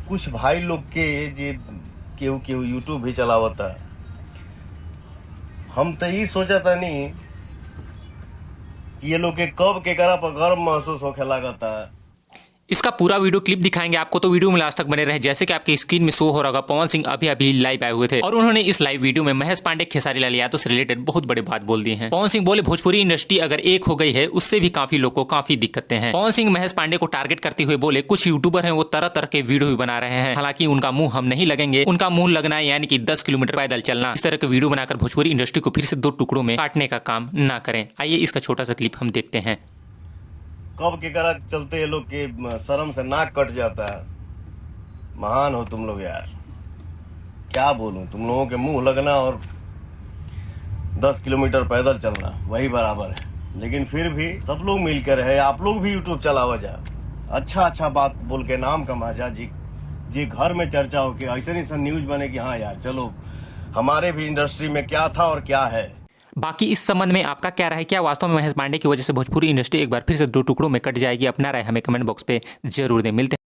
कुछ भाई लोग के जे केहू केहू यूट्यूब भी चलावता। हम तो यही सोचा था नहीं कि ये लोग के कब के करा पर गर्व महसूस होखे लागता। इसका पूरा वीडियो क्लिप दिखाएंगे आपको, तो वीडियो में लास्ट तक बने रहे। जैसे कि आपकी स्क्रीन में शो हो रहा होगा, पवन सिंह अभी अभी लाइव आए हुए थे और उन्होंने इस लाइव वीडियो में महेश पांडे, खेसारी लाल यादव से रिलेटेड बहुत बड़े बात बोल दी हैं। पवन सिंह बोले भोजपुरी इंडस्ट्री अगर एक हो गई है उससे भी काफी लोग को काफी दिक्कतें हैं। पवन सिंह महेश पांडे को टारगेट करते हुए बोले कुछ यूट्यूबर हैं वो तरह तरह के वीडियो भी बना रहे हैं, हालांकि उनका मुंह हम नहीं लगेंगे, उनका मुंह लगना है यानी कि 10 किलोमीटर पैदल चलना। इस तरह के वीडियो बनाकर भोजपुरी इंडस्ट्री को फिर से 2 टुकड़ों में काटने का काम ना करें। आइए इसका छोटा सा क्लिप हम देखते हैं। कब के करा चलते ये लोग के शर्म से नाक कट जाता है। महान हो तुम लोग यार, क्या बोलूं। तुम लोगों के मुंह लगना और 10 किलोमीटर पैदल चलना वही बराबर है। लेकिन फिर भी सब लोग मिलकर है, आप लोग भी यूट्यूब चलावा जा, अच्छा बात बोल के नाम कमा जा जी घर में चर्चा हो कि ऐसे नहीं न्यूज बने कि हाँ यार चलो हमारे भी इंडस्ट्री में क्या था और क्या है। बाकी इस संबंध में आपका क्या राय है? क्या वास्तव में महेश पांडे की वजह से भोजपुरी इंडस्ट्री एक बार फिर से 2 टुकड़ों में कट जाएगी? अपना राय हमें कमेंट बॉक्स पे जरूर दें। मिलते हैं।